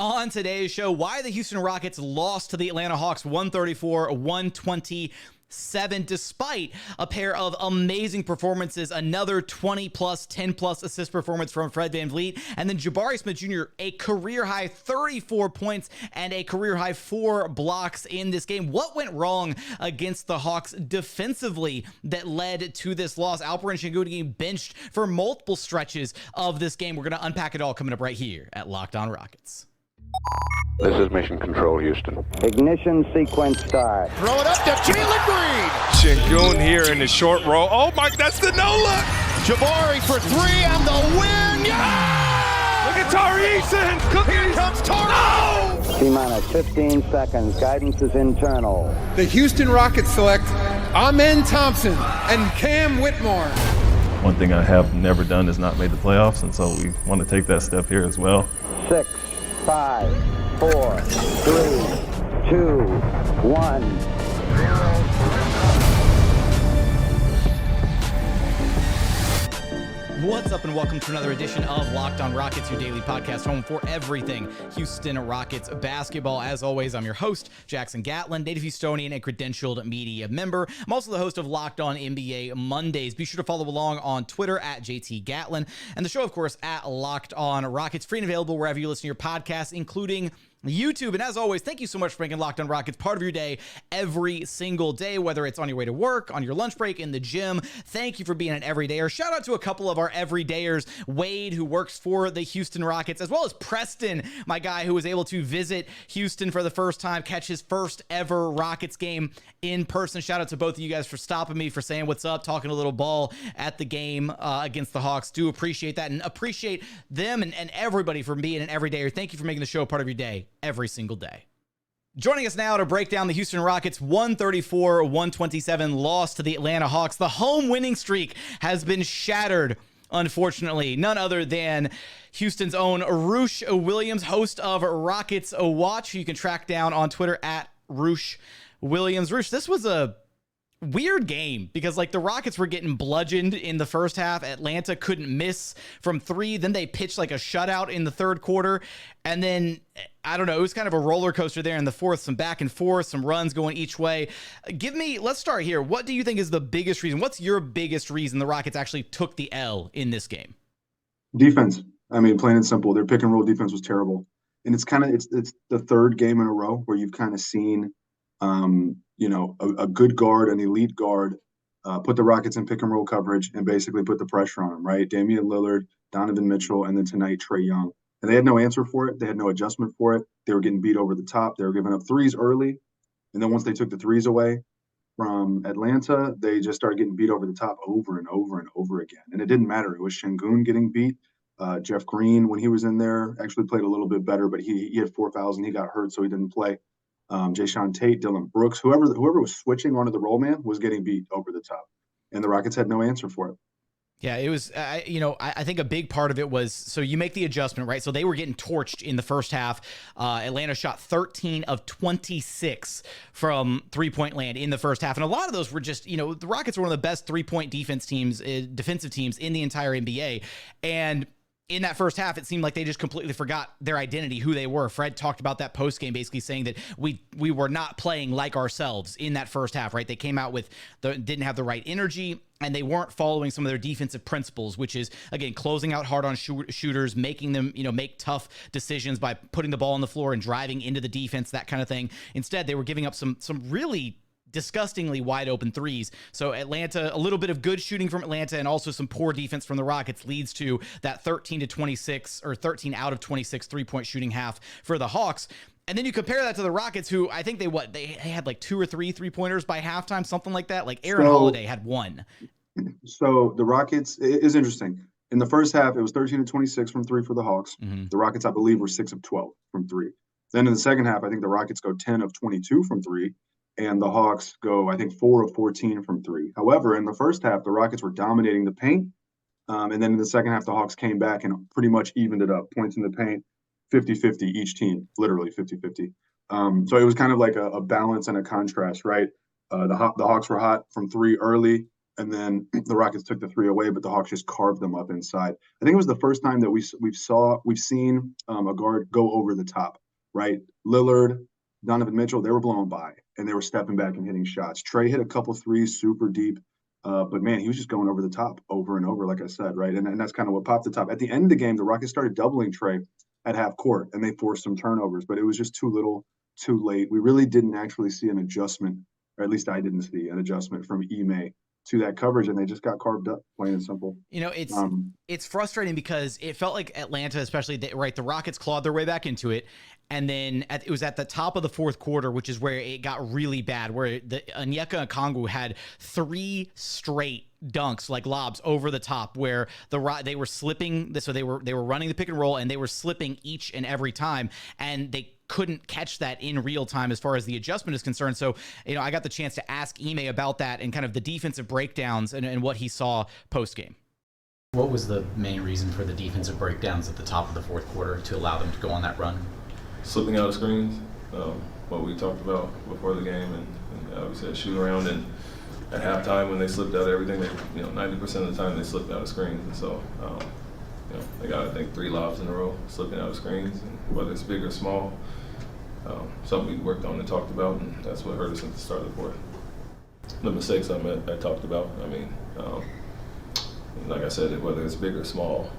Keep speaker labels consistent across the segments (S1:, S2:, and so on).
S1: On today's show, why the Houston Rockets lost to the Atlanta Hawks 134-127, despite a pair of amazing performances, another 20-plus, 10-plus assist performance from Fred VanVleet, and then Jabari Smith Jr., a career-high 34 points and a career-high 4 blocks in this game. What went wrong against the Hawks defensively that led to this loss? Alperen Sengun getting benched for multiple stretches of this game. We're going to unpack it all coming up right here at Locked On Rockets.
S2: This is Mission Control, Houston.
S3: Ignition sequence start.
S4: Throw it up to Jalen Green.
S5: Sengun here in the short roll. Oh, my, that's the no-look.
S4: Jabari for three and the win. Yeah!
S5: Look at Tari, Eason.
S4: Here comes Tari.
S3: No! T-minus 15 seconds. Guidance is internal.
S6: The Houston Rockets select Thompson and Cam Whitmore.
S7: One thing I have never done is not made the playoffs, and so we want to take that step here as well.
S3: 6, 5, 4, 3, 2, 1.
S1: What's up, and welcome to another edition of Locked On Rockets, your daily podcast home for everything Houston Rockets basketball. As always, I'm your host, Jackson Gatlin, native Houstonian and credentialed media member. I'm also the host of Locked On NBA Mondays. Be sure to follow along on Twitter at JT Gatlin, and the show, of course, at Locked On Rockets, free and available wherever you listen to your podcasts, including YouTube. And as always, thank you so much for making Locked On Rockets part of your day every single day, whether it's on your way to work, on your lunch break, in the gym. Thank you for being an everydayer. Shout out to a couple of our everydayers, Wade, who works for the Houston Rockets, as well as Preston, my guy who was able to visit Houston for the first time, catch his first ever Rockets game in person. Shout out to both of you guys for stopping me, for saying what's up, talking a little ball at the game against the Hawks. Do appreciate that, and appreciate them and everybody for being an everydayer. Thank you for making the show part of your day every single day. Joining us now to break down the Houston Rockets 134-127 loss to the Atlanta Hawks. The home winning streak has been shattered, unfortunately. None other than Houston's own Roosh Williams, host of Rockets Watch, who you can track down on Twitter at Roosh Williams. Roosh, this was a weird game because the Rockets were getting bludgeoned in the first half. Atlanta couldn't miss from three. Then they pitched a shutout in the third quarter. And then, I don't know, it was kind of a roller coaster there in the fourth, some back and forth, some runs going each way. Let's start here. What do you think is the biggest reason? What's your biggest reason the Rockets actually took the L in this game?
S8: Defense. I mean, plain and simple. Their pick and roll defense was terrible. And it's the third game in a row where you've kind of seen a good guard, an elite guard, put the Rockets in pick and roll coverage and basically put the pressure on them, right? Damian Lillard, Donovan Mitchell, and then tonight, Trae Young. And they had no answer for it. They had no adjustment for it. They were getting beat over the top. They were giving up threes early. And then once they took the threes away from Atlanta, they just started getting beat over the top over and over and over again. And it didn't matter. It was Sengun getting beat. Jeff Green, when he was in there, actually played a little bit better, but he had 4 fouls and he got hurt, so he didn't play. Jae'Sean Tate, Dillon Brooks, whoever was switching onto the roll man was getting beat over the top, and the Rockets had no answer for it.
S1: Yeah, it was, I think a big part of it was, so you make the adjustment, right? So they were getting torched in the first half. Atlanta shot 13 of 26 from three-point land in the first half. And a lot of those were just, the Rockets were one of the best three-point defensive teams in the entire NBA. And in that first half, it seemed like they just completely forgot their identity, who they were. Fred talked about that post game, basically saying that we were not playing like ourselves in that first half, right? They came out didn't have the right energy, and they weren't following some of their defensive principles, which is, again, closing out hard on shooters, making them, make tough decisions by putting the ball on the floor and driving into the defense, that kind of thing. Instead, they were giving up some really disgustingly wide open threes. So Atlanta, a little bit of good shooting from Atlanta and also some poor defense from the Rockets leads to that 13-26 or 13 out of 26 3-point shooting half for the Hawks. And then you compare that to the Rockets, who I think they had 2 or 3 3-pointers by halftime, something like that. Aaron Holiday had 1.
S8: So the Rockets is interesting. In the first half, it was 13-26 from 3 for the Hawks. Mm-hmm. The Rockets, I believe, were 6 of 12 from 3. Then in the second half, I think the Rockets go 10 of 22 from 3. And the Hawks go, I think, 4 of 14 from 3. However, in the first half, the Rockets were dominating the paint. And then in the second half, the Hawks came back and pretty much evened it up. Points in the paint, 50-50 each team, literally 50-50. So it was kind of like a balance and a contrast, right? The Hawks were hot from 3 early. and then the Rockets took the three away, but the Hawks just carved them up inside. I think it was the first time that we've seen a guard go over the top, right? Lillard, Donovan Mitchell, they were blowing by and they were stepping back and hitting shots. Trey hit a couple threes super deep, but man, he was just going over the top over and over, like I said, right? And that's kind of what popped the top. At the end of the game, the Rockets started doubling Trey at half court, and they forced some turnovers, but it was just too little, too late. We really didn't actually see an adjustment, or at least I didn't see an adjustment from Ime to that coverage, and they just got carved up, plain and simple.
S1: It's frustrating because it felt like Atlanta, especially, the Rockets clawed their way back into it, and then it was at the top of the fourth quarter, which is where it got really bad, where the Onyeka Okongwu had 3 straight dunks, like lobs over the top, where they were slipping. So they were running the pick and roll, and they were slipping each and every time, and they couldn't catch that in real time as far as the adjustment is concerned. So, I got the chance to ask Ime about that and kind of the defensive breakdowns and what he saw post game. What was the main reason for the defensive breakdowns at the top of the fourth quarter to allow them to go on that run?
S7: Slipping out of screens, what we talked about before the game, and obviously a shoot around, and at halftime when they slipped out of everything, they 90% of the time they slipped out of screens, and so they got, I think, 3 lobs in a row slipping out of screens, and whether it's big or small, something we worked on and talked about, and that's what hurt us at the start of the fourth. The mistakes I talked about, like I said, whether it's big or small,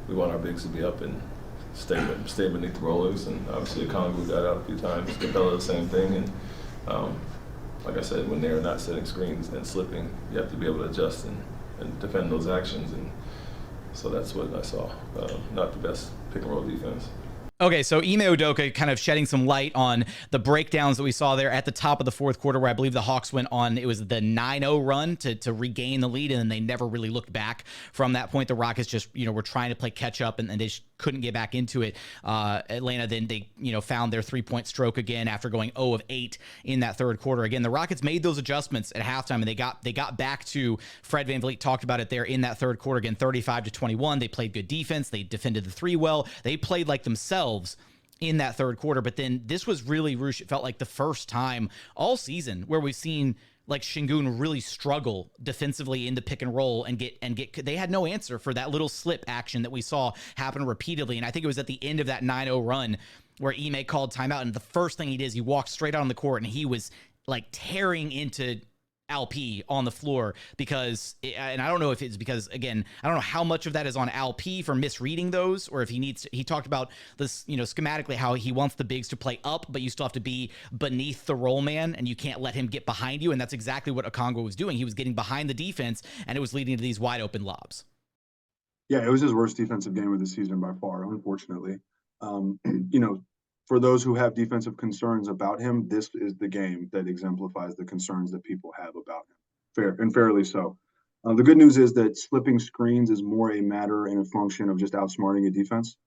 S7: we want our bigs to be up and stay beneath the rollers, and obviously Okongwu got out a few times, Capella the same thing, and like I said, when they're not setting screens and slipping, you have to be able to adjust and defend those actions, and so that's what I saw. Not the best pick and roll defense.
S1: Okay, so Ime Udoka kind of shedding some light on the breakdowns that we saw there at the top of the fourth quarter, where I believe the Hawks went on, it was the 9-0 run to regain the lead, and then they never really looked back from that point. The Rockets just, were trying to play catch up, and they just couldn't get back into it. Atlanta, then they, found their 3-point stroke again after going 0 of 8 in that third quarter. Again, the Rockets made those adjustments at halftime, and they got back to, Fred VanVleet talked about it there in that third quarter, again, 35-21. They played good defense. They defended the 3 well. They played like themselves in that third quarter. But then this was really, Roosh, it felt like the first time all season where we've seen like Sengun really struggle defensively in the pick and roll and get they had no answer for that little slip action that we saw happen repeatedly. And I think it was at the end of that 9-0 run where Ime called timeout, and the first thing he did is he walked straight out on the court, and he was like tearing into LP on the floor and I don't know if it's because, again, I don't know how much of that is on LP for misreading those, or if he talked about this, schematically, how he wants the bigs to play up, but you still have to be beneath the roll man, and you can't let him get behind you. And that's exactly what Okongwu was doing. He was getting behind the defense, and it was leading to these wide open lobs.
S8: Yeah, it was his worst defensive game of the season by far, unfortunately. For those who have defensive concerns about him, this is the game that exemplifies the concerns that people have about him. Fair and fairly so. The good news is that slipping screens is more a matter and a function of just outsmarting a defense,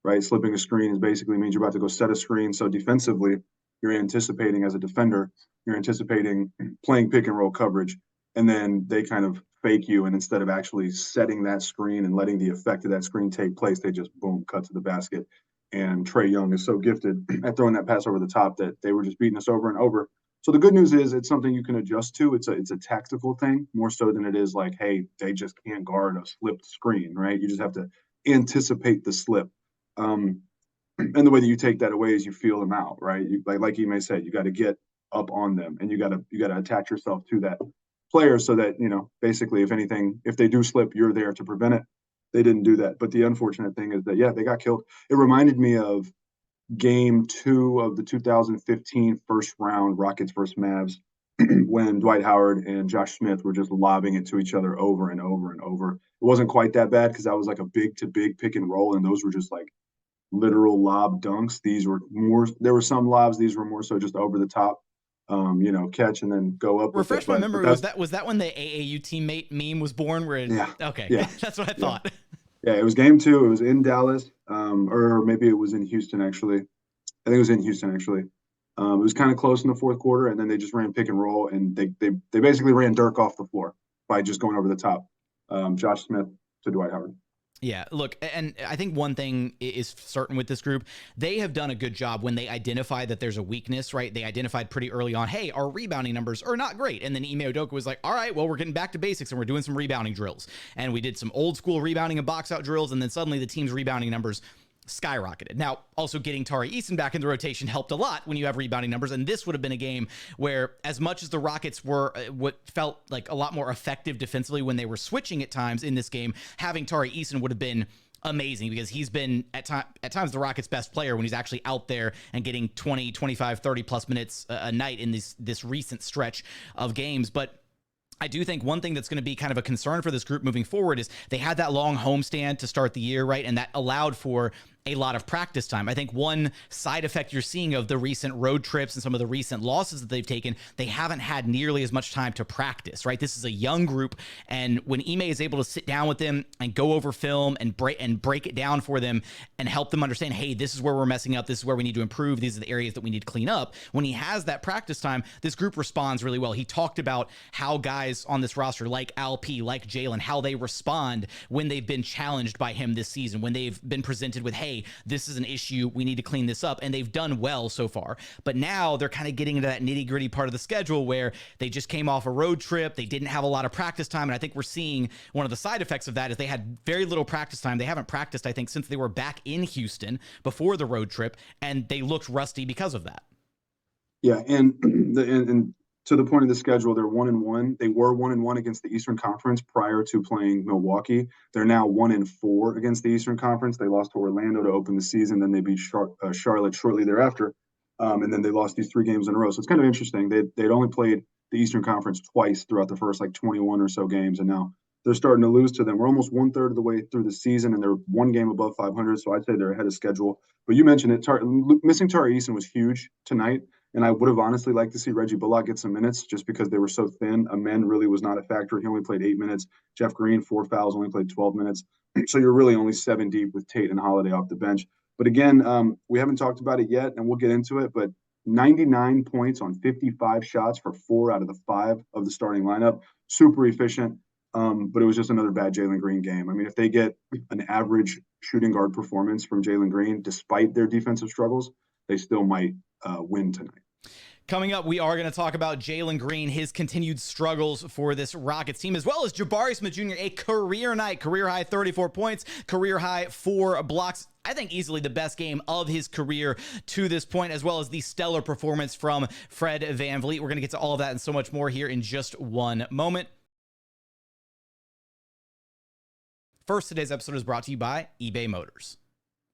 S8: right? Slipping a screen basically means you're about to go set a screen. So defensively, you're anticipating, as a defender, you're anticipating playing pick and roll coverage, and then they kind of fake you. And instead of actually setting that screen and letting the effect of that screen take place, they just boom, cut to the basket. And Trae Young is so gifted at throwing that pass over the top that they were just beating us over and over. So the good news is it's something you can adjust to. It's a tactical thing more so than it is like, hey, they just can't guard a slipped screen, right? You just have to anticipate the slip. And the way that you take that away is you feel them out, right? Like you may say, you got to get up on them, and you got to attach yourself to that player so that, basically, if they do slip, you're there to prevent it. They didn't do that. But the unfortunate thing is that, yeah, they got killed. It reminded me of game 2 of the 2015 first round Rockets versus Mavs when Dwight Howard and Josh Smith were just lobbing it to each other over and over and over. It wasn't quite that bad because that was like a big to big pick and roll, and those were just like literal lob dunks. These were more, there were some lobs, these were more so just over the top. Catch and then go up.
S1: Refresh my memory. Was that when the AAU teammate meme was born? Okay, yeah. That's what I thought.
S8: Yeah, it was game 2. It was in Dallas, or maybe it was in Houston. Actually, I think it was in Houston. Actually, it was kind of close in the fourth quarter, and then they just ran pick and roll, and they basically ran Dirk off the floor by just going over the top. Josh Smith to Dwight Howard.
S1: Yeah, look, and I think one thing is certain with this group, they have done a good job when they identify that there's a weakness, right? They identified pretty early on, hey, our rebounding numbers are not great. And then Ime Udoka was like, all right, well, we're getting back to basics and we're doing some rebounding drills. And we did some old school rebounding and box out drills. And then suddenly the team's rebounding numbers skyrocketed. Now, also getting Tari Eason back in the rotation helped a lot when you have rebounding numbers, and this would have been a game where, as much as the Rockets were what felt like a lot more effective defensively when they were switching at times in this game, having Tari Eason would have been amazing, because he's been at times the Rockets' best player when he's actually out there and getting 20, 25, 30 plus minutes a night in this recent stretch of games. But I do think one thing that's going to be kind of a concern for this group moving forward is they had that long homestand to start the year, right? And that allowed for a lot of practice time. I think one side effect you're seeing of the recent road trips and some of the recent losses that they've taken, they haven't had nearly as much time to practice, right? This is a young group, and when Ime is able to sit down with them and go over film and break it down for them and help them understand, hey, this is where we're messing up, this is where we need to improve, these are the areas that we need to clean up. When he has that practice time, this group responds really well. He talked about how guys on this roster like Alp, like Jaylen, how they respond when they've been challenged by him this season, when they've been presented with, hey, this is an issue, we need to clean this up, and they've done well so far. But now they're kind of getting into that nitty-gritty part of the schedule where they just came off a road trip, they didn't have a lot of practice time, and I think we're seeing one of the side effects of that is they had very little practice time. They haven't practiced, I think, since they were back in Houston before the road trip, and they looked rusty because of that.
S8: Yeah, and to the point of the schedule, they're 1-1. They were 1-1 against the Eastern Conference prior to playing Milwaukee. They're now 1-4 against the Eastern Conference. They lost to Orlando to open the season. Then they beat Charlotte shortly thereafter. And then they lost these 3 games in a row. So it's kind of interesting. They'd only played the Eastern Conference twice throughout the first 21 or so games. And now they're starting to lose to them. We're almost 1/3 of the way through the season, and they're 1 game above 500. So I'd say they're ahead of schedule. But you mentioned it. Missing Tari Eason was huge tonight. And I would have honestly liked to see Reggie Bullock get some minutes just because they were so thin. Amen really was not a factor. He only played 8 minutes. Jeff Green, 4 fouls, only played 12 minutes. So you're really only 7 deep with Tate and Holiday off the bench. But again, we haven't talked about it yet, and we'll get into it. But 99 points on 55 shots for 4 out of the 5 of the starting lineup. Super efficient. But it was just another bad Jalen Green game. I mean, if they get an average shooting guard performance from Jalen Green, despite their defensive struggles, they still might win tonight.
S1: Coming up, we are going to talk about Jalen Green, his continued struggles for this Rockets team, as well as Jabari Smith Jr., a career night, career high 34 points, career high 4 blocks. I think easily the best game of his career to this point, as well as the stellar performance from Fred VanVleet. We're going to get to all of that and so much more here in just one moment. First, today's episode is brought to you by eBay Motors.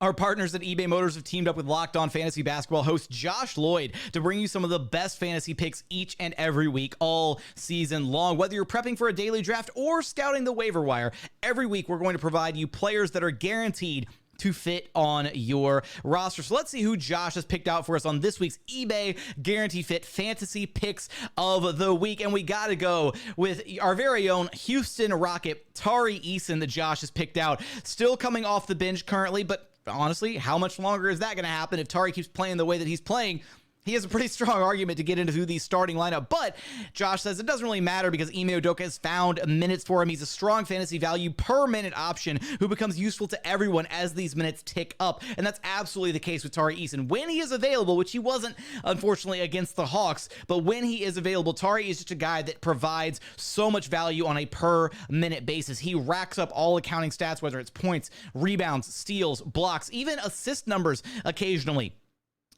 S1: Our partners at eBay Motors have teamed up with Locked On Fantasy Basketball host Josh Lloyd to bring you some of the best fantasy picks each and every week, all season long. Whether you're prepping for a daily draft or scouting the waiver wire, every week we're going to provide you players that are guaranteed to fit on your roster. So let's see who Josh has picked out for us on this week's eBay Guarantee Fit Fantasy Picks of the Week. And we got to go with our very own Houston Rocket, Tari Eason, that Josh has picked out. Still coming off the bench currently, but honestly, how much longer is that going to happen if Tari keeps playing the way that he's playing? He has a pretty strong argument to get into the starting lineup, but Josh says it doesn't really matter because Ime Udoka has found minutes for him. He's a strong fantasy value per minute option who becomes useful to everyone as these minutes tick up, and that's absolutely the case with Tari Eason. When he is available, which he wasn't, unfortunately, against the Hawks, but when he is available, Tari is just a guy that provides so much value on a per minute basis. He racks up all accounting stats, whether it's points, rebounds, steals, blocks, even assist numbers occasionally.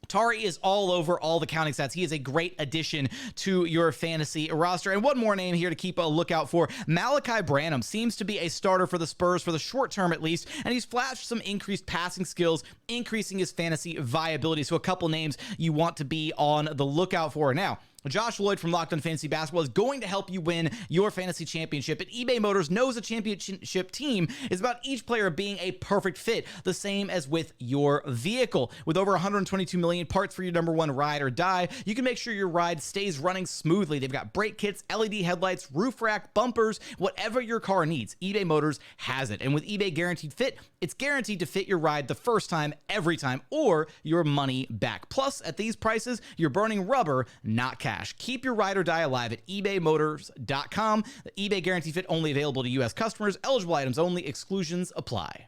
S1: Tari is all over all the counting stats. He is a great addition to your fantasy roster. And one more name here to keep a lookout for. Malachi Branham seems to be a starter for the Spurs for the short term at least, and he's flashed some increased passing skills, increasing his fantasy viability. So a couple names you want to be on the lookout for. Now, Josh Lloyd from Locked On Fantasy Basketball is going to help you win your fantasy championship. And eBay Motors knows a championship team is about each player being a perfect fit, the same as with your vehicle. With over 122 million parts for your number one ride or die, you can make sure your ride stays running smoothly. They've got brake kits, LED headlights, roof rack, bumpers, whatever your car needs, eBay Motors has it. And with eBay Guaranteed Fit, it's guaranteed to fit your ride the first time, every time, or your money back. Plus, at these prices, you're burning rubber, not cash. cash. Keep your ride or die alive at ebaymotors.com. The eBay Guarantee Fit only available to U.S. customers. Eligible items only. Exclusions apply.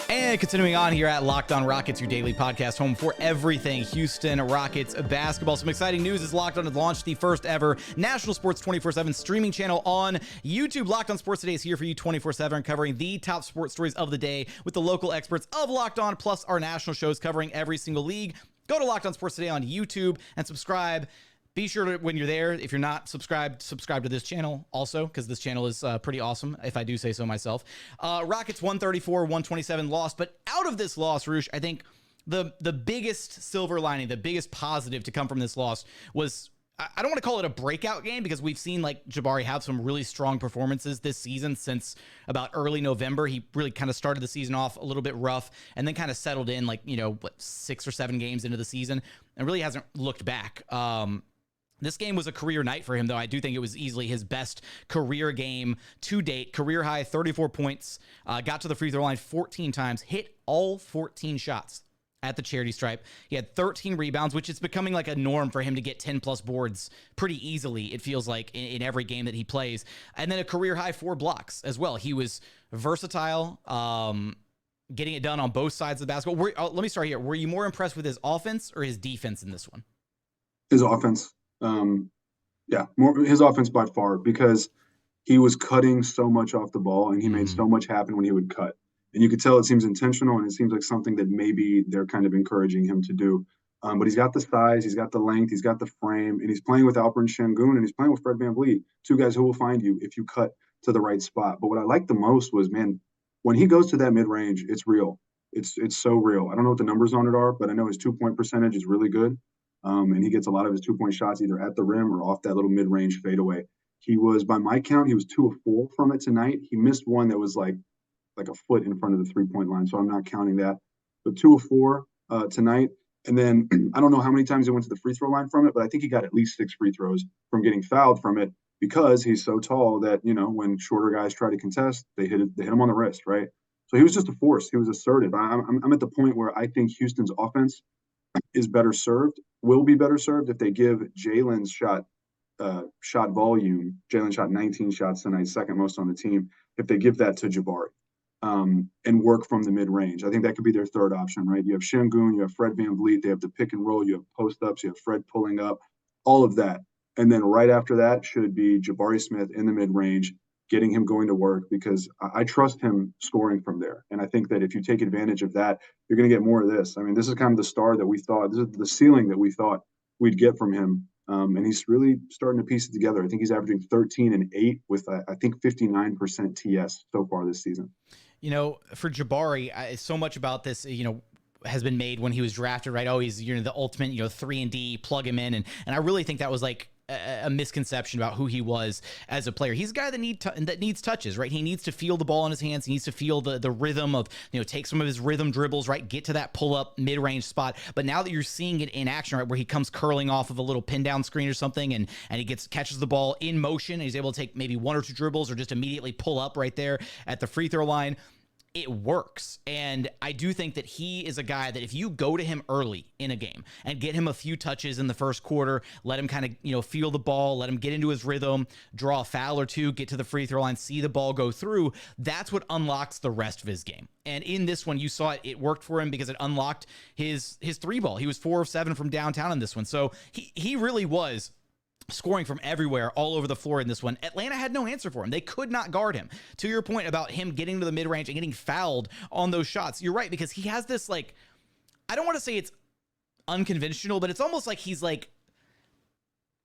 S1: And continuing on here at Locked On Rockets, your daily podcast home for everything Houston Rockets basketball. Some exciting news is Locked On has launched the first ever national sports 24/7 streaming channel on YouTube. Locked On Sports Today is here for you 24/7, covering the top sports stories of the day with the local experts of Locked On, plus our national shows covering every single league. Go to Locked On Sports Today on YouTube and subscribe. Be sure to, when you're there, if you're not subscribed, subscribe to this channel also, because this channel is pretty awesome, if I do say so myself. Rockets 134-127 loss, but out of this loss, Roosh, I think the biggest silver lining, the biggest positive to come from this loss was, I don't want to call it a breakout game, because we've seen like Jabari have some really strong performances this season since about early November. He really kind of started the season off a little bit rough and then kind of settled in 6 or 7 games into the season and really hasn't looked back. This game was a career night for him, though. I do think it was easily his best career game to date. Career high, 34 points, got to the free throw line 14 times, hit all 14 shots at the charity stripe. He had 13 rebounds, which is becoming like a norm for him to get 10-plus boards pretty easily, it feels like, in every game that he plays. And then a career high 4 blocks as well. He was versatile, getting it done on both sides of the basketball. Let me start here. Were you more impressed with his offense or his defense in this one?
S8: His offense. More his offense by far, because he was cutting so much off the ball and he made so much happen when he would cut. And you could tell it seems intentional, and it seems like something that maybe they're kind of encouraging him to do. But he's got the size, he's got the length, he's got the frame, and he's playing with Alperen Sengun and he's playing with Fred VanVleet, 2 guys who will find you if you cut to the right spot. But what I liked the most was, man, when he goes to that mid-range, it's real. It's so real. I don't know what the numbers on it are, but I know his 2-point percentage is really good. And he gets a lot of his 2-point shots either at the rim or off that little mid-range fadeaway. He was, by my count, he was 2 of 4 from it tonight. He missed one that was like a foot in front of the 3-point line, so I'm not counting that. But 2 of 4 tonight. And then I don't know how many times he went to the free throw line from it, but I think he got at least 6 free throws from getting fouled from it, because he's so tall that, when shorter guys try to contest, they hit him on the wrist, right? So he was just a force. He was assertive. I'm at the point where I think Houston's offense is better served, will be better served if they give Jalen's shot volume. Jalen shot 19 shots tonight, second most on the team. If they give that to Jabari and work from the mid-range, I think that could be their third option, right? You have Sengun, you have Fred VanVleet, they have the pick and roll, you have post-ups, you have Fred pulling up, all of that. And then right after that should be Jabari Smith in the mid-range, getting him going to work, because I trust him scoring from there. And I think that if you take advantage of that, you're going to get more of this. I mean, this is kind of the star that we thought, this is the ceiling that we thought we'd get from him. And he's really starting to piece it together. I think he's averaging 13 and 8 with, I think, 59% TS so far this season.
S1: For Jabari, so much about this, has been made when he was drafted, right? Oh, he's the ultimate 3-and-D, plug him in, and I really think that was like a misconception about who he was as a player. He's a guy that needs touches, right? He needs to feel the ball in his hands. He needs to feel the rhythm of, take some of his rhythm dribbles, right? Get to that pull up mid-range spot. But now that you're seeing it in action, right, where he comes curling off of a little pin down screen or something, and he catches the ball in motion, and he's able to take maybe 1 or 2 dribbles or just immediately pull up right there at the free throw line. It works. And I do think that he is a guy that if you go to him early in a game and get him a few touches in the first quarter, let him kind of, feel the ball, let him get into his rhythm, draw a foul or 2, get to the free throw line, see the ball go through, that's what unlocks the rest of his game. And in this one, you saw it worked for him because it unlocked his 3 ball. He was 4 of 7 from downtown in this one. So he really was scoring from everywhere, all over the floor in this one. Atlanta had no answer for him. They could not guard him. To your point about him getting to the mid-range and getting fouled on those shots, you're right, because he has this, I don't want to say it's unconventional, but it's almost like he's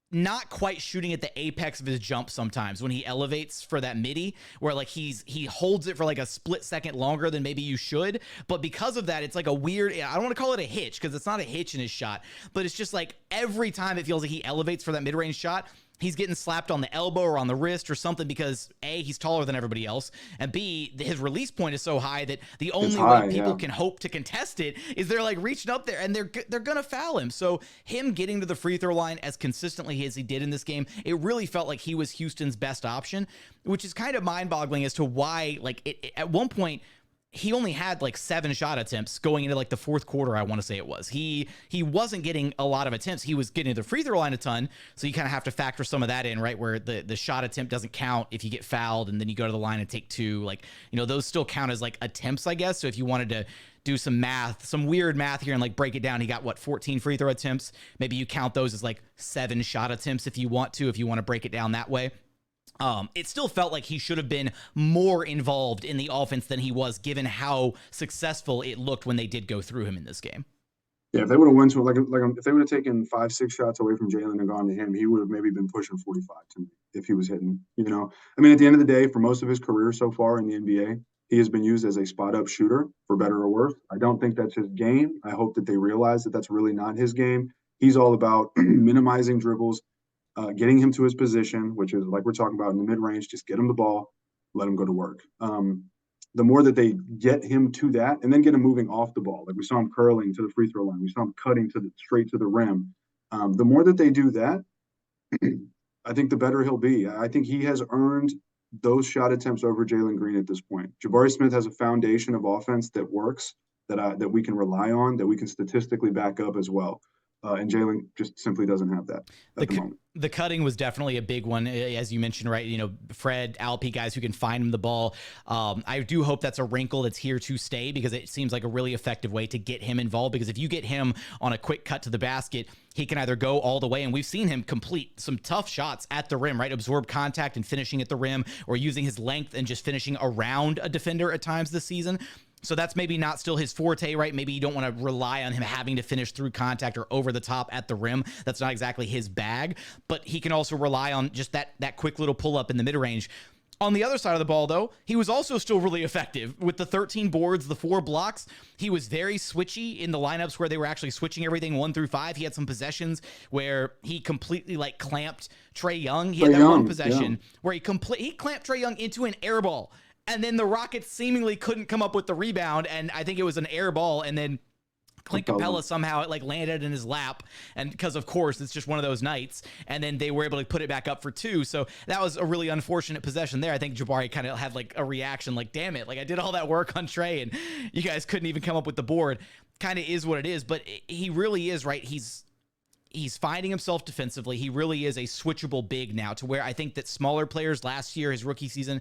S1: not quite shooting at the apex of his jump sometimes when he elevates for that midi, where he holds it for a split second longer than maybe you should. But because of that, it's a weird, I don't want to call it a hitch, because it's not a hitch in his shot, but it's just every time it feels like he elevates for that mid-range shot, he's getting slapped on the elbow or on the wrist or something, because A, he's taller than everybody else, and B, his release point is so high that the only way people can hope to contest it is they're reaching up there and they're gonna foul him. So him getting to the free throw line as consistently as he did in this game, it really felt like he was Houston's best option, which is kind of mind-boggling as to why, at one point, he only had like 7 shot attempts going into like the fourth quarter. I want to say it was. He wasn't getting a lot of attempts. He was getting to the free throw line a ton. So you kind of have to factor some of that in, right? Where the shot attempt doesn't count if you get fouled and then you go to the line and take 2. Like, those still count as like attempts, I guess. So if you wanted to do some math, some weird math here and like break it down, he got 14 free throw attempts. Maybe you count those as like 7 shot attempts if you want to break it down that way. It still felt like he should have been more involved in the offense than he was, given how successful it looked when they did go through him in this game.
S8: Yeah, if they would have went to if they would have taken 5-6 shots away from Jalen and gone to him, he would have maybe been pushing 45 to me if he was hitting. I mean, at the end of the day, for most of his career so far in the NBA, he has been used as a spot-up shooter, for better or worse. I don't think that's his game. I hope that they realize that that's really not his game. He's all about minimizing dribbles, getting him to his position, which is like we're talking about in the mid-range. Just get him the ball, let him go to work. The more that they get him to that and then get him moving off the ball, like we saw him curling to the free throw line, we saw him cutting straight to the rim. The more that they do that, I think the better he'll be. I think he has earned those shot attempts over Jalen Green at this point. Jabari Smith has a foundation of offense that works, that we can rely on, that we can statistically back up as well. And Jalen just simply doesn't have that at the moment.
S1: The cutting was definitely a big one, as you mentioned, right? Fred, Alpi, guys who can find him the ball. I do hope that's a wrinkle that's here to stay, because it seems like a really effective way to get him involved. Because if you get him on a quick cut to the basket, he can either go all the way, and we've seen him complete some tough shots at the rim, right? Absorb contact and finishing at the rim, or using his length and just finishing around a defender at times this season. So that's maybe not still his forte, right? Maybe you don't want to rely on him having to finish through contact or over the top at the rim. That's not exactly his bag, but he can also rely on just that quick little pull up in the mid-range. On the other side of the ball, though, he was also still really effective with the 13 boards, the 4 blocks. He was very switchy in the lineups where they were actually switching everything 1 through 5. He had some possessions where he completely clamped Trae Young. He had that one possession where he clamped Trae Young into an air ball. And then the Rockets seemingly couldn't come up with the rebound, and I think it was an air ball, and then Clint Capella somehow landed in his lap, and because of course it's just one of those nights, and then they were able to put it back up for 2. So that was a really unfortunate possession there. I think Jabari kind of had a reaction like, damn it, I did all that work on Trae and you guys couldn't even come up with the board. Kind of is what it is, but he really is, right? He's finding himself defensively. He really is a switchable big now, to where I think that smaller players last year, his rookie season,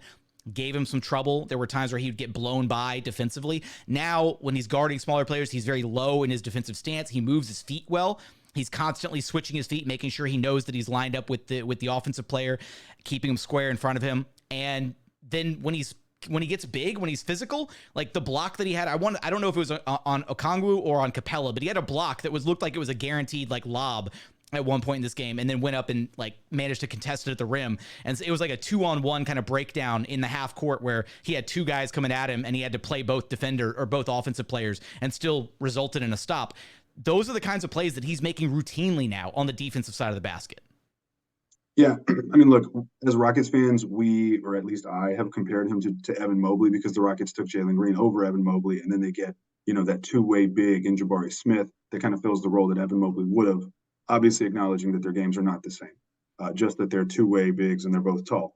S1: gave him some trouble. There were times where he would get blown by defensively. Now, when he's guarding smaller players, he's very low in his defensive stance. He moves his feet well. He's constantly switching his feet, making sure he knows that he's lined up with the offensive player, keeping him square in front of him. And then when he gets big, when he's physical, like the block that he had, I don't know if it was on Okongwu or on Capella, but he had a block that looked like it was a guaranteed lob at one point in this game, and then went up and managed to contest it at the rim. And it was like a 2-on-1 kind of breakdown in the half court where he had 2 guys coming at him and he had to play both defender or both offensive players, and still resulted in a stop. Those are the kinds of plays that he's making routinely now on the defensive side of the basket.
S8: Yeah, I mean, look, as Rockets fans, we, or at least I, have compared him to Evan Mobley, because the Rockets took Jalen Green over Evan Mobley, and then they get, that two-way big in Jabari Smith that kind of fills the role that Evan Mobley would have, obviously acknowledging that their games are not the same, just that they're two-way bigs and they're both tall.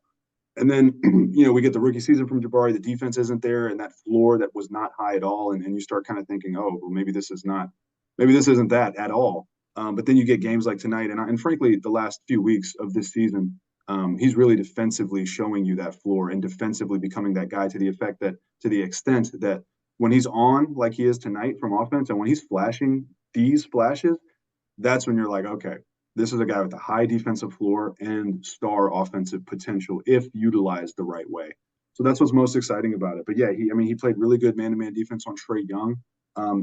S8: And then, we get the rookie season from Jabari, the defense isn't there, and that floor that was not high at all, and you start kind of thinking, oh, well, maybe this isn't that at all. But then you get games like tonight, and frankly, the last few weeks of this season, he's really defensively showing you that floor and defensively becoming that guy to the extent that when he's on like he is tonight from offense, and when he's flashing these flashes, that's when you're like, okay, this is a guy with a high defensive floor and star offensive potential if utilized the right way. So that's what's most exciting about it. But yeah, he played really good man-to-man defense on Trae Young.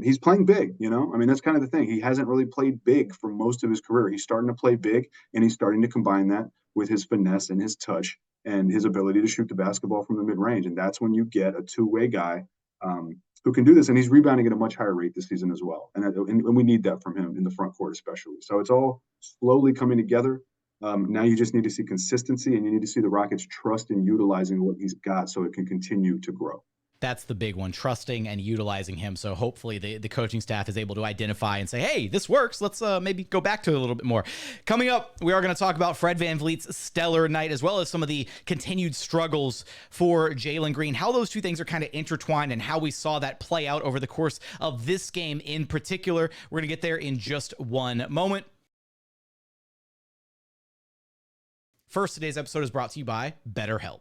S8: He's playing big, that's kind of the thing. He hasn't really played big for most of his career. He's starting to play big, and he's starting to combine that with his finesse and his touch and his ability to shoot the basketball from the mid-range. And that's when you get a two-way guy who can do this. And he's rebounding at a much higher rate this season as well. And we need that from him in the front court especially. So it's all slowly coming together. Now you just need to see consistency, and you need to see the Rockets trust in utilizing what he's got so it can continue to grow.
S1: That's the big one, trusting and utilizing him. So hopefully the coaching staff is able to identify and say, hey, this works. Let's maybe go back to it a little bit more. Coming up, we are going to talk about Fred VanVleet's stellar night, as well as some of the continued struggles for Jaylen Green, how those two things are kind of intertwined and how we saw that play out over the course of this game in particular. We're going to get there in just one moment. First, today's episode is brought to you by BetterHelp.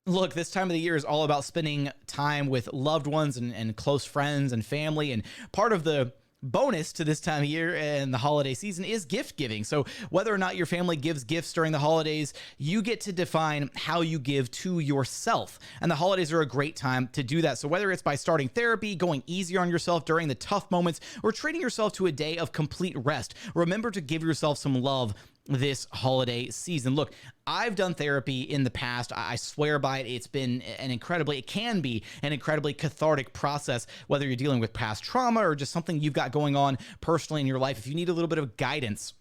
S1: Look, this time of the year is all about spending time with loved ones and close friends and family. And part of the bonus to this time of year and the holiday season is gift giving. So whether or not your family gives gifts during the holidays, you get to define how you give to yourself. And the holidays are a great time to do that. So whether it's by starting therapy, going easier on yourself during the tough moments, or treating yourself to a day of complete rest, remember to give yourself some love this holiday season. Look, I've done therapy in the past. I swear by it. It can be an incredibly cathartic process, whether you're dealing with past trauma or just something you've got going on personally in your life. If you need a little bit of guidance,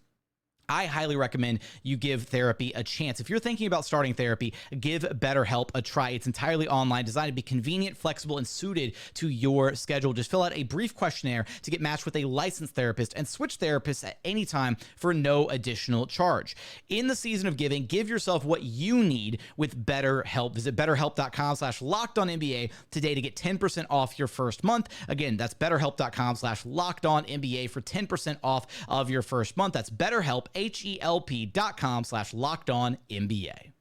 S1: I highly recommend you give therapy a chance. If you're thinking about starting therapy, give BetterHelp a try. It's entirely online, designed to be convenient, flexible, and suited to your schedule. Just fill out a brief questionnaire to get matched with a licensed therapist and switch therapists at any time for no additional charge. In the season of giving, give yourself what you need with BetterHelp. Visit BetterHelp.com/LockedOnNBA today to get 10% off your first month. Again, that's BetterHelp.com/LockedOnNBA for 10% off of your first month. That's BetterHelp, HELP.com/LockedOnNBA.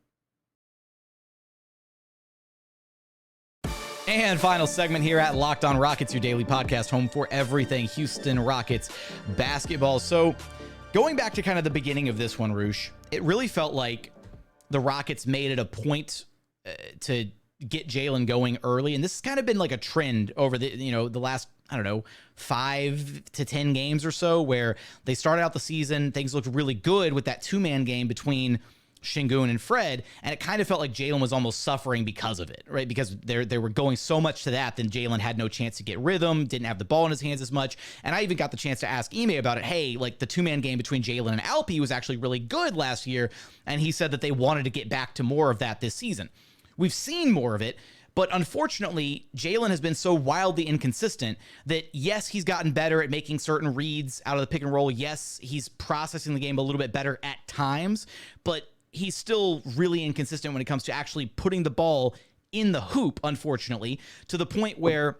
S1: And final segment here at Locked On Rockets, your daily podcast home for everything Houston Rockets basketball. So going back to kind of the beginning of this one, Roosh, it really felt like the Rockets made it a point to get Jaylen going early. And this has kind of been like a trend over the last, 5 to 10 games or so, where they started out the season, things looked really good with that two-man game between Sengun and Fred, and it kind of felt like Jaylen was almost suffering because of it, right? Because they were going so much to that, then Jaylen had no chance to get rhythm, didn't have the ball in his hands as much. And I even got the chance to ask Ime about it. Hey, like the two-man game between Jaylen and Alpi was actually really good last year, and he said that they wanted to get back to more of that this season. We've seen more of it, but unfortunately, Jaylen has been so wildly inconsistent that, yes, he's gotten better at making certain reads out of the pick and roll. Yes, he's processing the game a little bit better at times, but he's still really inconsistent when it comes to actually putting the ball in the hoop, unfortunately, to the point where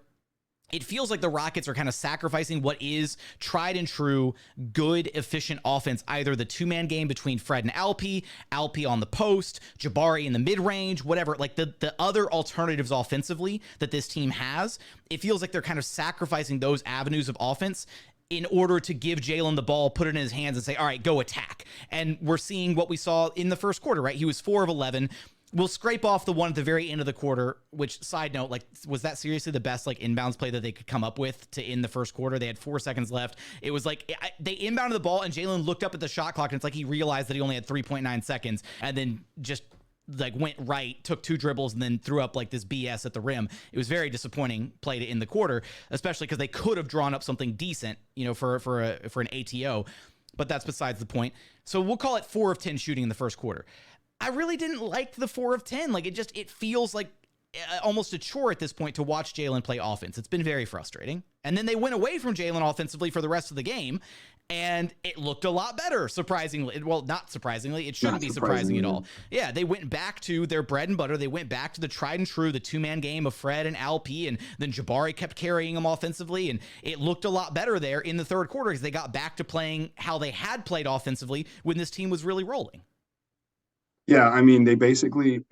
S1: it feels like the Rockets are kind of sacrificing what is tried and true, good, efficient offense, either the two-man game between Fred and Alpi on the post, Jabari in the mid-range, whatever, like the other alternatives offensively that this team has. It feels like they're kind of sacrificing those avenues of offense in order to give Jaylen the ball, put it in his hands, and say, all right, go attack. And we're seeing what we saw in the first quarter, right? He was 4 of 11. We'll scrape off the one at the very end of the quarter, which, side note, like, was that seriously the best like inbounds play that they could come up with to end the first quarter? They had 4 seconds left. It was like they inbounded the ball and Jaylen looked up at the shot clock and it's like he realized that he only had 3.9 seconds and then just like went right, took 2 dribbles and then threw up like this BS at the rim. It was very disappointing play to end the quarter, especially because they could have drawn up something decent, for an ATO, but that's besides the point. So we'll call it 4 of 10 shooting in the first quarter. I really didn't like the 4 of 10. Like it feels like almost a chore at this point to watch Jaylen play offense. It's been very frustrating. And then they went away from Jaylen offensively for the rest of the game, and it looked a lot better, surprisingly. Well, not surprisingly. It shouldn't be surprising at all. Yeah, they went back to their bread and butter. They went back to the tried and true, the two-man game of Fred and Alpi, and then Jabari kept carrying them offensively, and it looked a lot better there in the third quarter because they got back to playing how they had played offensively when this team was really rolling.
S8: Yeah, I mean, they basically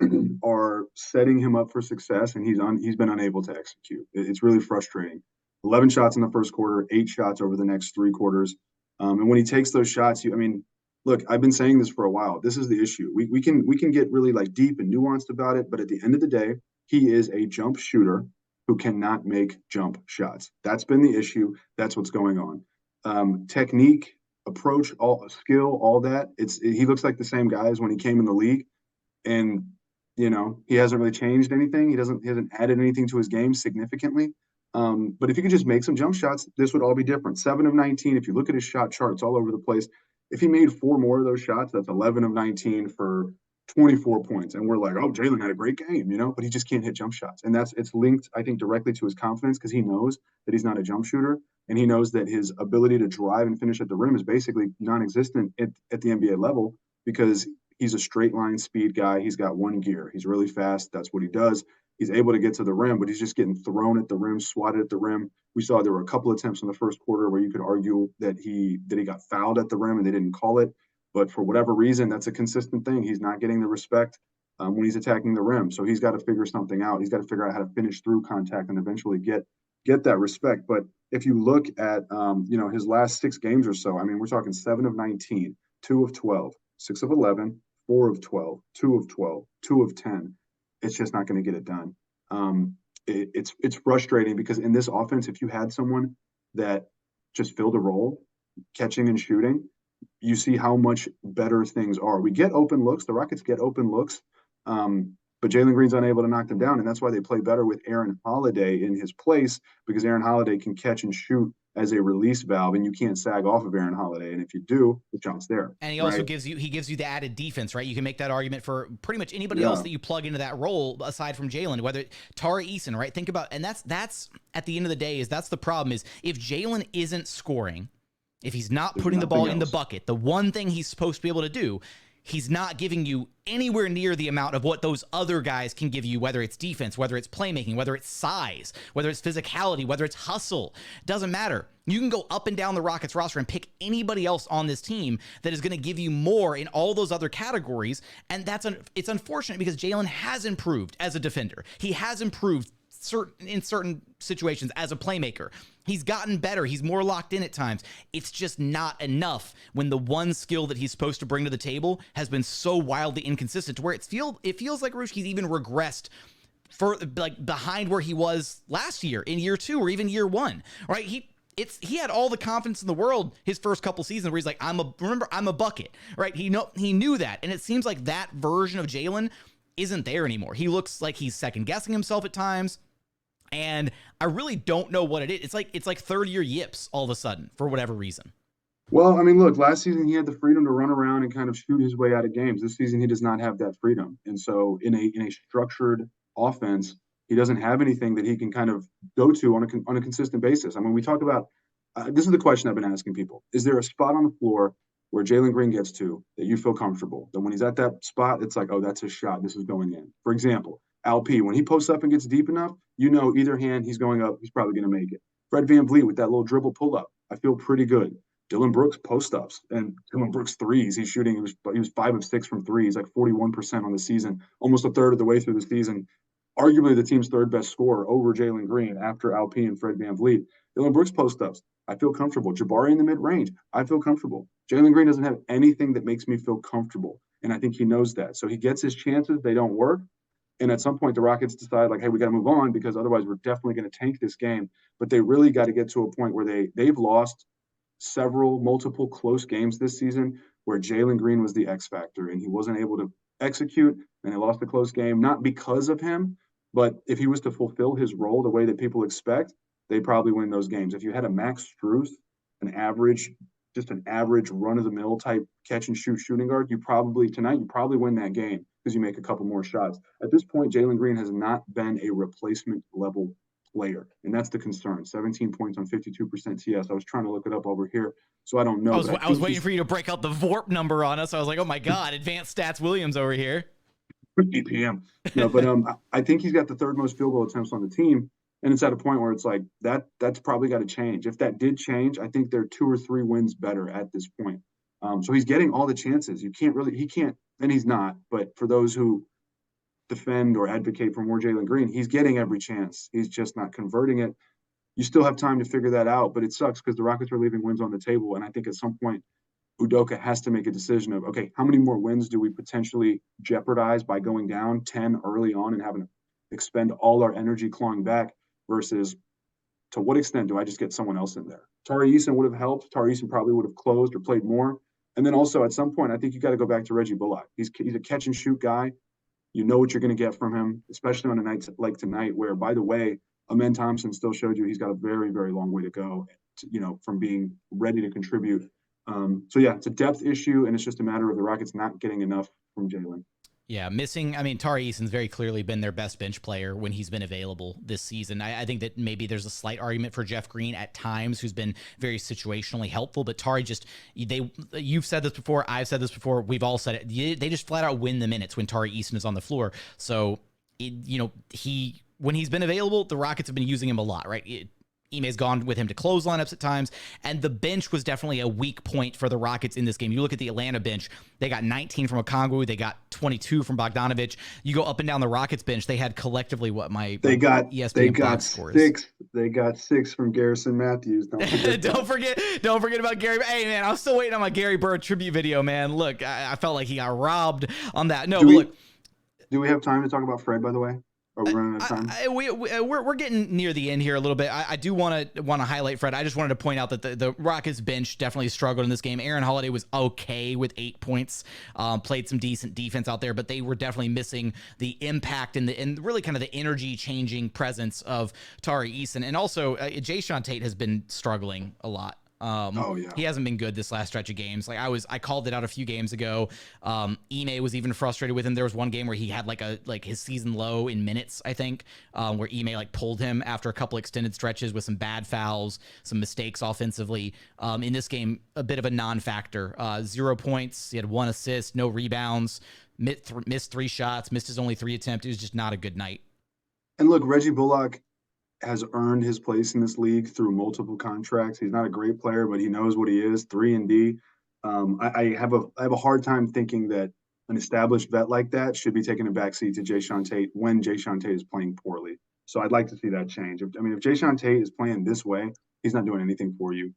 S8: are setting him up for success, and he's been unable to execute. It's really frustrating. 11 shots in the first quarter, 8 shots over the next 3 quarters. And when he takes those shots, look, I've been saying this for a while. This is the issue. We can get really like deep and nuanced about it, but at the end of the day, he is a jump shooter who cannot make jump shots. That's been the issue. That's what's going on. Technique, approach, all skill, all that. He looks like the same guy as when he came in the league, and he hasn't really changed anything. He hasn't added anything to his game significantly. But if he could just make some jump shots, this would all be different. 7 of 19. If you look at his shot chart, it's all over the place. If he made 4 more of those shots, that's 11 of 19 for 24 points. And we're like, oh, Jalen had a great game, but he just can't hit jump shots. And it's linked, I think, directly to his confidence because he knows that he's not a jump shooter. And he knows that his ability to drive and finish at the rim is basically non-existent at the NBA level because he's a straight line speed guy. He's got one gear. He's really fast. That's what he does. He's able to get to the rim, but he's just getting thrown at the rim, swatted at the rim. We saw there were a couple attempts in the first quarter where you could argue that he got fouled at the rim and they didn't call it. But for whatever reason, that's a consistent thing. He's not getting the respect when he's attacking the rim. So he's got to figure something out. He's got to figure out how to finish through contact and eventually get that respect. But if you look at his last 6 games or so, I mean, we're talking 7 of 19, 2 of 12, 6 of 11, 4 of 12, 2 of 12, 2 of 10. It's just not going to get it done. It's frustrating because in this offense, if you had someone that just filled a role, catching and shooting, you see how much better things are. We get open looks. The Rockets get open looks, but Jalen Green's unable to knock them down, and that's why they play better with Aaron Holiday in his place because Aaron Holiday can catch and shoot as a release valve, and you can't sag off of Aaron Holiday. And if you do, the shot's there.
S1: And he also gives you the added defense, right? You can make that argument for pretty much anybody else that you plug into that role aside from Jalen, whether Tari, Eason, right? Think about, and that's at the end of the day that's the problem is if Jalen isn't scoring, if he's not putting the ball in the bucket, the one thing he's supposed to be able to do, he's not giving you anywhere near the amount of what those other guys can give you, whether it's defense, whether it's playmaking, whether it's size, whether it's physicality, whether it's hustle. Doesn't matter. You can go up and down the Rockets roster and pick anybody else on this team that is going to give you more in all those other categories. And it's unfortunate because Jalen has improved as a defender. He has improved in certain situations as a playmaker. He's gotten better. He's more locked in at times. It's just not enough when the one skill that he's supposed to bring to the table has been so wildly inconsistent to where it feels like Roosh, he's even regressed for like behind where he was last year in year 2 or even year 1, right? He had all the confidence in the world his first couple seasons where he's like, I'm a bucket, right? He knew that. And it seems like that version of Jalen isn't there anymore. He looks like he's second guessing himself at times. And I really don't know what it is. It's like third year yips all of a sudden for whatever reason.
S8: Well, I mean, look, last season he had the freedom to run around and kind of shoot his way out of games. This season he does not have that freedom. And so in a structured offense, he doesn't have anything that he can kind of go to on a consistent basis. I mean, we talk about this is the question I've been asking people. Is there a spot on the floor where Jalen Green gets to that you feel comfortable? That when he's at that spot, it's like, oh, that's his shot. This is going in. For example, LP, when he posts up and gets deep enough, either hand he's going up, he's probably going to make it. Fred VanVleet with that little dribble pull up, I feel pretty good. Dillon Brooks post ups and Dillon Brooks threes. He's shooting. He was 5 of 6 from threes, like 41% on the season, almost a third of the way through the season. Arguably the team's third best scorer over Jalen Green after LP and Fred VanVleet. Dillon Brooks post ups, I feel comfortable. Jabari in the mid range, I feel comfortable. Jalen Green doesn't have anything that makes me feel comfortable, and I think he knows that. So he gets his chances. They don't work. And at some point, the Rockets decide, like, hey, we got to move on because otherwise we're definitely going to tank this game. But they really got to get to a point where they've lost multiple close games this season where Jalen Green was the X factor and he wasn't able to execute, and they lost a close game, not because of him, but if he was to fulfill his role the way that people expect, they probably win those games. If you had a Max Strus, an average run-of-the-mill type catch-and-shoot shooting guard, you probably win that game because you make a couple more shots. At this point, Jalen Green has not been a replacement-level player, and that's the concern. 17 points on 52% TS. I was trying to look it up over here, so I don't know.
S1: I was waiting for you to break out the VORP number on us. I was like, oh, my God, Advanced Stats Williams over here.
S8: EPM. No, but I think he's got the third most field goal attempts on the team. And it's at a point where it's like that's probably got to change. If that did change, I think they're 2 or 3 wins better at this point. So he's getting all the chances. He can't, and he's not. But for those who defend or advocate for more Jalen Green, he's getting every chance. He's just not converting it. You still have time to figure that out, but it sucks because the Rockets are leaving wins on the table. And I think at some point, Udoka has to make a decision of, okay, how many more wins do we potentially jeopardize by going down 10 early on and having to expend all our energy clawing back? Versus to what extent do I just get someone else in there? Tari Eason would have helped. Tari Eason probably would have closed or played more. And then also at some point, I think you got to go back to Reggie Bullock. He's a catch and shoot guy. You know what you're going to get from him, especially on a night like tonight where, by the way, Amen Thompson still showed you he's got a very, very long way to go, from being ready to contribute. So, yeah, it's a depth issue, and it's just a matter of the Rockets not getting enough from Jalen.
S1: Yeah, missing. I mean, Tari Eason's very clearly been their best bench player when he's been available this season. I think that maybe there's a slight argument for Jeff Green at times, who's been very situationally helpful. But Tari you've said this before, I've said this before, we've all said it. They just flat out win the minutes when Tari Eason is on the floor. So, when he's been available, the Rockets have been using him a lot, right? Ime's gone with him to close lineups at times, and the bench was definitely a weak point for the Rockets in this game. You look at the Atlanta bench, they got 19 from Okongwu, they got 22 from Bogdanovich. You go up and down the Rockets bench, they had collectively
S8: they got
S1: ESPN
S8: six. They got 6 from Garrison Matthews.
S1: Don't forget about Gary. Hey man, I'm still waiting on my Gary Bird tribute video, man. Look, I felt like he got robbed on that. No, look.
S8: Do we have time to talk about Fred, by the way? Are we running out of time?
S1: We're getting near the end here a little bit. I do want to highlight Fred. I just wanted to point out that the Rockets bench definitely struggled in this game. Aaron Holiday was okay with 8 points, played some decent defense out there, but they were definitely missing the impact and really kind of the energy changing presence of Tari Eason. And also Jae'Sean Tate has been struggling a lot. He hasn't been good this last stretch of games. Like I called it out a few games ago. Ime was even frustrated with him. There was one game where he had like his season low in minutes, I think, where Ime pulled him after a couple extended stretches with some bad fouls, some mistakes offensively. In this game, a bit of a non-factor. 0 points. He had 1 assist, no rebounds, missed 3 shots, missed his only 3 attempts. It was just not a good night.
S8: And look, Reggie Bullock has earned his place in this league through multiple contracts. He's not a great player, but he knows what he is, 3-and-D. I have a hard time thinking that an established vet like that should be taking a backseat to Jae'Sean Tate when Jae'Sean Tate is playing poorly. So I'd like to see that change. If Jae'Sean Tate is playing this way, he's not doing anything for you.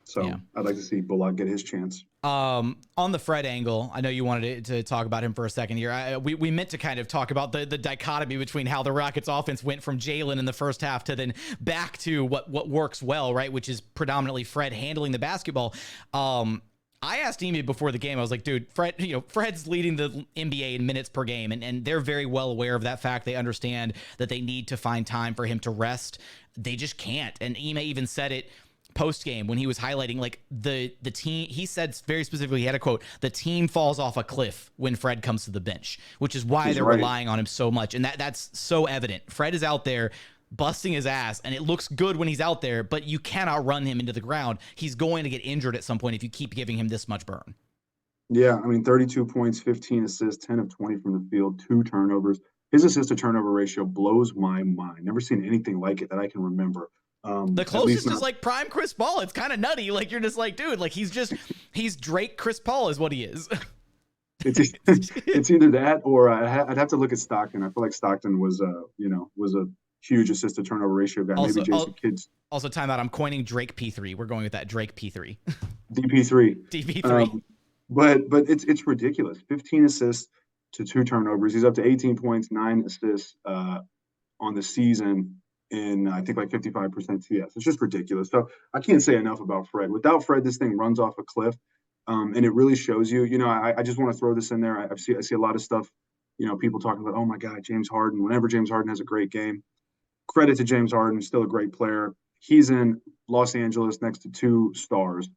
S8: So yeah. I'd like to see Bullock get his chance.
S1: On the Fred angle, I know you wanted to talk about him for a second here. We meant to kind of talk about the dichotomy between how the Rockets offense went from Jalen in the first half to then back to what works well, right? Which is predominantly Fred handling the basketball. I asked Ime before the game, I was like, dude, Fred's leading the NBA in minutes per game, and they're very well aware of that fact. They understand that they need to find time for him to rest. They just can't. And Ime even said it post game when he was highlighting like the team. He said very specifically, he had a quote, the team falls off a cliff when Fred comes to the bench, which is why they're relying on him so much. And that's so evident. Fred is out there busting his ass, and it looks good when he's out there, but you cannot run him into the ground. He's going to get injured at some point if you keep giving him this much burn.
S8: Yeah, 32 points, 15 assists, 10 of 20 from the field, 2 turnovers. His assist to turnover ratio blows my mind. Never seen anything like it that I can remember.
S1: The closest is like prime Chris Paul. It's kind of nutty. Like you're just like, dude, like he's Drake Chris Paul is what he is.
S8: It's either that or I'd have to look at Stockton. I feel like Stockton was a huge assist to turnover ratio guy.
S1: Also,
S8: maybe Jason Kidd's.
S1: Also, timeout. I'm coining Drake P3. We're going with that Drake P3.
S8: DP3.
S1: DP3.
S8: But it's ridiculous. 15 assists to 2 turnovers. He's up to 18 points, 9 assists on the season. In I think like 55% TS. It's just ridiculous. So I can't say enough about Fred. Without Fred, this thing runs off a cliff, and it really shows you. I just want to throw this in there. I see a lot of stuff. People talking about, oh my God, James Harden. Whenever James Harden has a great game, credit to James Harden. Still a great player. He's in Los Angeles next to 2 stars,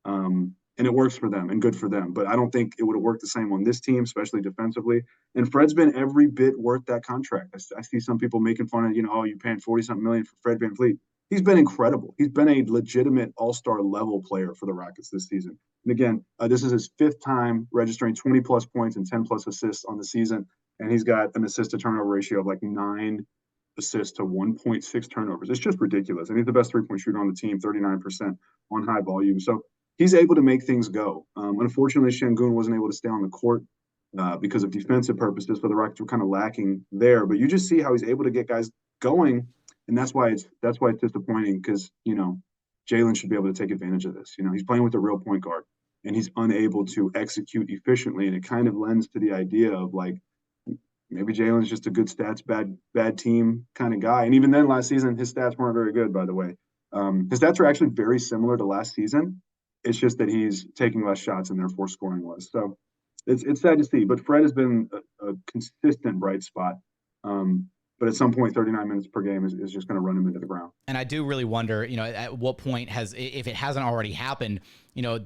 S8: and it works for them and good for them. But I don't think it would have worked the same on this team, especially defensively. And Fred's been every bit worth that contract. I see some people making fun of, you're paying 40-something million for Fred VanVleet. He's been incredible. He's been a legitimate all-star level player for the Rockets this season. And again, this is his 5th time registering 20-plus points and 10-plus assists on the season. And he's got an assist-to-turnover ratio of like 9 assists to 1.6 turnovers. It's just ridiculous. And he's the best three-point shooter on the team, 39% on high volume. So he's able to make things go. Unfortunately, Sengun wasn't able to stay on the court because of defensive purposes, so the Rockets were kind of lacking there. But you just see how he's able to get guys going, and that's why it's disappointing because Jaylen should be able to take advantage of this. He's playing with a real point guard, and he's unable to execute efficiently, and it kind of lends to the idea of like maybe Jaylen's just a good stats, bad team kind of guy. And even then, last season his stats weren't very good, by the way. His stats are actually very similar to last season. It's just that he's taking less shots and therefore scoring less. So it's sad to see. But Fred has been a consistent bright spot. But at some point, 39 minutes per game is just going to run him into the ground.
S1: And I do really wonder, at what point if it hasn't already happened,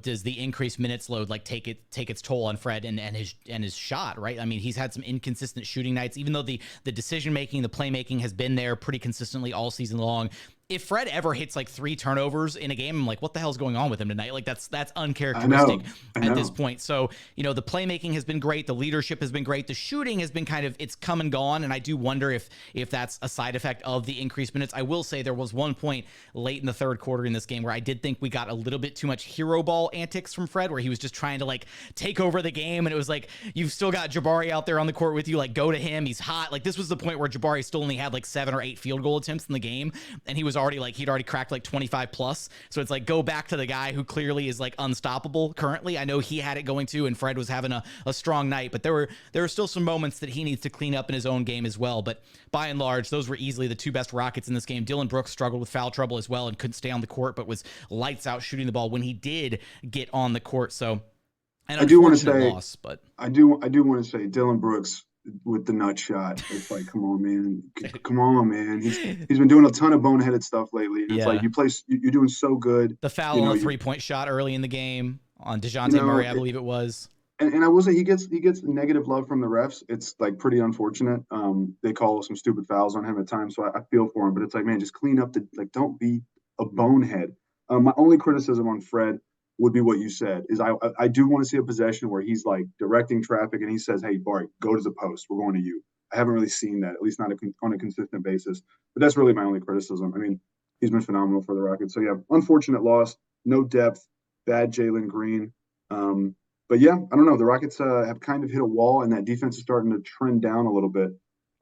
S1: does the increased minutes load like take its toll on Fred and his shot, right? I mean, he's had some inconsistent shooting nights, even though the decision making, the playmaking has been there pretty consistently all season long. If Fred ever hits like 3 turnovers in a game, I'm like, what the hell's going on with him tonight? Like that's uncharacteristic
S8: I know.
S1: at this point. So, the playmaking has been great. The leadership has been great. The shooting has been it's come and gone. And I do wonder if that's a side effect of the increased minutes. I will say there was one point late in the third quarter in this game where I did think we got a little bit too much hero ball antics from Fred, where he was just trying to like take over the game. And it was like, you've still got Jabari out there on the court with you. Like, go to him. He's hot. Like, this was the point where Jabari still only had like 7 or 8 field goal attempts in the game. And he was he'd already cracked like 25 plus. So it's like, go back to the guy who clearly is like unstoppable currently. I know he had it going too, and Fred was having a strong night, but there were still some moments that he needs to clean up in his own game as well. But by and large, those were easily the 2 best Rockets in this game. Dillon Brooks struggled with foul trouble as well and couldn't stay on the court, but was lights out shooting the ball when he did get on the court. So an unfortunate loss, but
S8: I do want to say Dillon Brooks with the nut shot. It's like, come on, man. He's been doing a ton of boneheaded stuff lately. And it's like you're doing so good.
S1: The foul on the 3-point shot early in the game on DeJounte Murray, I believe it was.
S8: And I will say he gets negative love from the refs. It's like pretty unfortunate. They call some stupid fouls on him at times, so I feel for him. But it's like, man, just clean up don't be a bonehead. My only criticism on Fred would be what you said, is I do want to see a possession where he's like directing traffic and he says, hey, Bart, go to the post. We're going to you. I haven't really seen that, at least not on a consistent basis. But that's really my only criticism. I mean, he's been phenomenal for the Rockets. So, yeah, unfortunate loss, no depth, bad Jalen Green. But, yeah, I don't know. The Rockets have kind of hit a wall, and that defense is starting to trend down a little bit.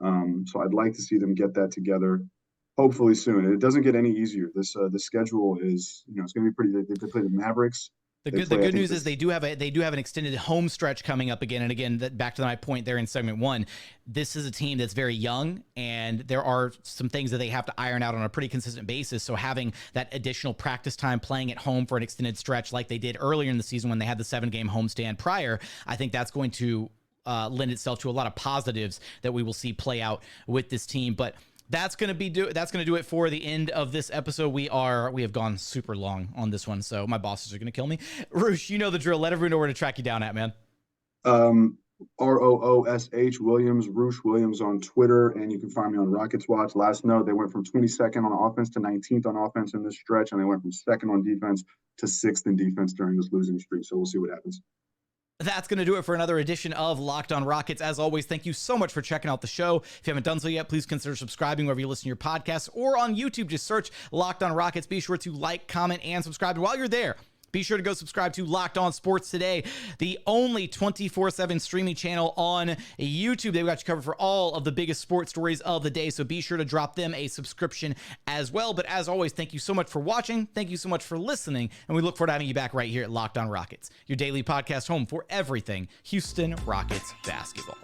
S8: So I'd like to see them get that together hopefully soon. It doesn't get any easier. The schedule is, it's going to be pretty. They play the Mavericks.
S1: The good news is they do have an extended home stretch coming up again and again. Back to my point there in segment 1, this is a team that's very young, and there are some things that they have to iron out on a pretty consistent basis. So having that additional practice time, playing at home for an extended stretch like they did earlier in the season when they had the 7-game homestand prior, I think that's going to lend itself to a lot of positives that we will see play out with this team. But that's going to do it for the end of this episode. We have gone super long on this one, so my bosses are going to kill me. Roosh, you know the drill. Let everyone know where to track you down at, man.
S8: ROOSH Williams, Roosh Williams on Twitter, and you can find me on Rockets Watch. Last note, they went from 22nd on offense to 19th on offense in this stretch, and they went from 2nd on defense to 6th in defense during this losing streak. So we'll see what happens.
S1: That's going to do it for another edition of Locked On Rockets. As always, thank you so much for checking out the show. If you haven't done so yet, please consider subscribing wherever you listen to your podcasts, or on YouTube, just search Locked On Rockets. Be sure to like, comment, and subscribe. And while you're there, be sure to go subscribe to Locked On Sports Today, the only 24/7 streaming channel on YouTube. They've got you covered for all of the biggest sports stories of the day, so be sure to drop them a subscription as well. But as always, thank you so much for watching. Thank you so much for listening, and we look forward to having you back right here at Locked On Rockets, your daily podcast home for everything Houston Rockets basketball.